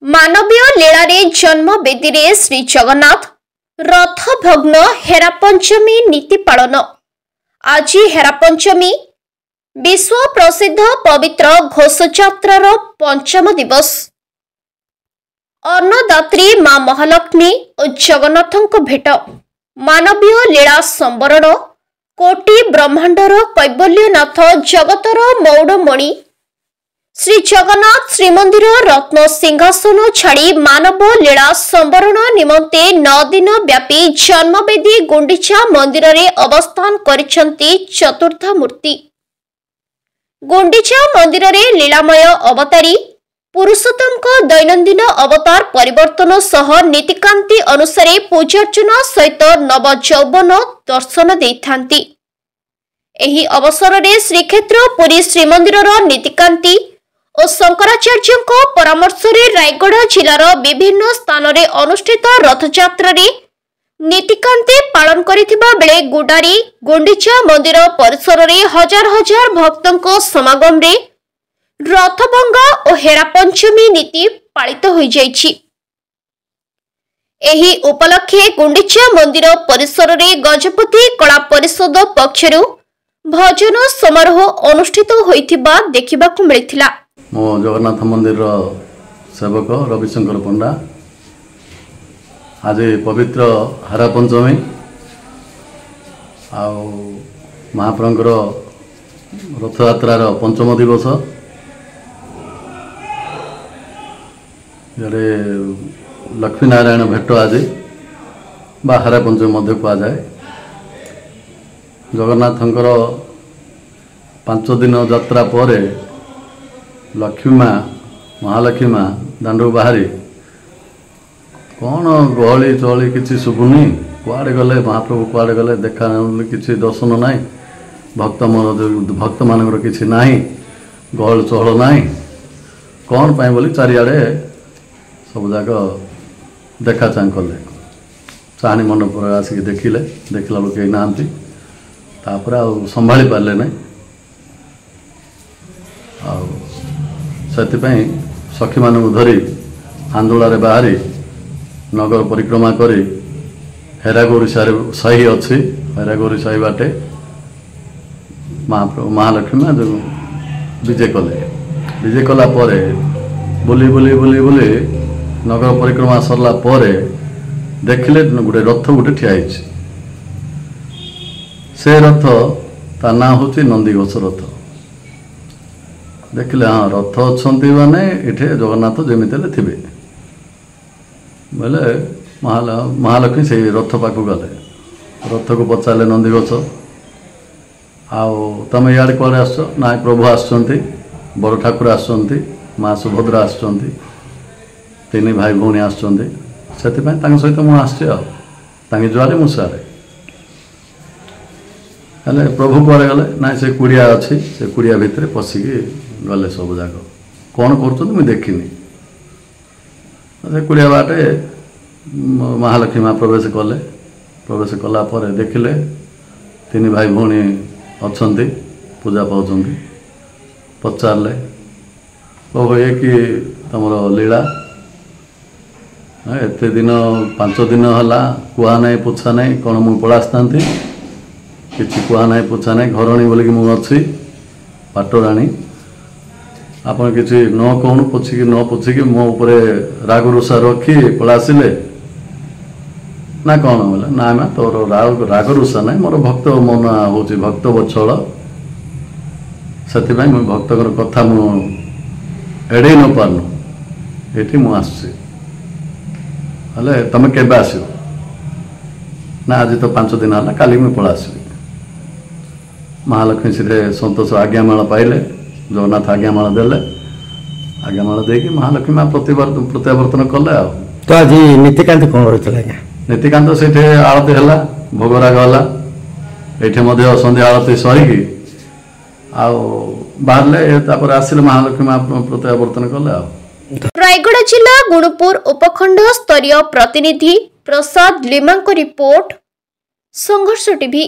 मानवीय लीलारे जन्म बेदी श्री जगन्नाथ रथ भग्न हेरा पंचमी नीति पालन। आज हेरा पंचमी विश्व प्रसिद्ध पवित्र घोषयात्रार पंचम दिवस। अन्नदात्री मां महालक्ष्मी और जगन्नाथों भेट मानवीय लीला संवरण कोटि ब्रह्मांडर कैवल्यनाथ जगतर मौड़मणि श्री जगन्नाथ श्रीमंदिर रत्न सिंहासन छाड़ी मानव लीला संवरण निमंते 9 दिन व्यापी जन्मवेदी गुंडीचा मंदिर रे अवस्थान करिसेंती चतुर्थ मूर्ति। गुंडीचा मंदिर रे लीलामय अवतारी पुरुषोत्तम को दैनंदिन अवतार परिवर्तन सह नीतिकांति अनुसारे पूजार्चना सहित नव यौवन दर्शन देइथांती। एही अवसर रे श्रीक्षेत्र पुरी श्रीमंदिर नीतिकांति और शंकराचार्य परामर्श रे रायगढ़ जिलार विभिन्न स्थान रे अनुष्ठित रथयात्रा रे नीतिकांति पालन करिथिबा बेले गुडारी गुंडीचा मंदिर परिसर रे हजार हजार भक्तों समागम रे रथभंगा और हेरा पंचमी नीति पालित होई जाइछि। एही उपलक्षे गुंडीचा मंदिर परिसर रे गजपति कला परिषद पक्षरु भजन समारोह अनुष्ठित होइथिबा देखिबाकु मिलिथिला। मो जगन्नाथ मंदिर सेवक रविशंकर पंडा आज पवित्र हेरा पंचमी आउ महाप्रभुंकर रथयात्रार पंचम दिवस ये लक्ष्मी नारायण भेट आज बा हेरा पंचमी मध्य कहुए। जगन्नाथंकर 5 दिन यात्रा पर लक्ष्मी माँ महालक्ष्मी माँ दांडू बाहरी कौन गहली चहली किसी शुभुनी कुआड़े गले महाप्रभु कुआड़े गले देखा किसी दर्शन ना भक्त मान किसी ना गहल चहल ना कौन पाई बोली चारिआडे सब जाक देखा चाह कले चाहनी मंडप आसिक देखिले देखला बेलू कहीं ना संभाली पारे ना से सखी मान धरी आंदोलन बाहरी नगर परिक्रमा करी हेरागौरी साही अच्छी हेरागौरी साही बाटे महालक्ष्मी माँ जो विजय कले विजय कला परे बुली बुली बुली बुली नगर परिक्रमा सरला परे देखिले गोटे रथ गोटे ठिया से रथ ता ना हूँ नंदीघोष रथ देखिले हाँ रथ अच्छा माने इठे जगन्नाथ जमी थे बोले महालक्ष्मी से रथ पाक गले रथ को पचारे नंदीघोष आम इे कड़े आस ना प्रभु आसुँच बड़ ठाकुर आसुँच माँ सुभद्रा आसुँच 3 भाई भौणी आसुँच से सहित मुझे जुआरे मुसारे हेले प्रभु कड़े गले ना से कुड़िया अच्छी से कुड़िया भितर पशिकी गले सब जाक कौन कर देखनी से कुड़िया बाटे महालक्ष्मी माँ प्रवेश कले प्रवेश कला पर देखिले 3 भाई भौणी अच्छा पूजा पाँच पचारे प्रभु ये कि तुम लीला एत दिन 5 दिन है कुआ ना पोछा ना कौन मुझे पलासता किसी कुआ ना पोछा ना घरणी बोलिकी मुझे पाटराणी आपन किसी न कौन पोछिकी न पोछिकी मो ऊपर राग रुषा रखी पलासिले ना कौन बोले ना मैं तोर राग रुषा ना मोर भक्त मन हूँ भक्त बत्सल से भक्त कथा मुड़े न पारनु ये मुझे हेले तुम के आस ना आज तो 5 दिन है काली मुझे पलासबी महालक्ष्मी से संतोष आज्ञामाल पाइले जगन्नाथ आज्ञामाल देले आज्ञामाल देकी महालक्ष्मी माँ प्रत्यावर्तन कले। तो आज नीतिकांत कौन रही नीतिकांत से आरती है भोगराग है ये संध्या आरती सरिकी बाहर आसिले महालक्ष्मी माँ प्रत्यावर्तन कले। रायगढ़ जिला गुणुपुर उपखंड स्तरीय प्रतिनिधि प्रसाद लिमा रिपोर्ट संघर्ष टीवी।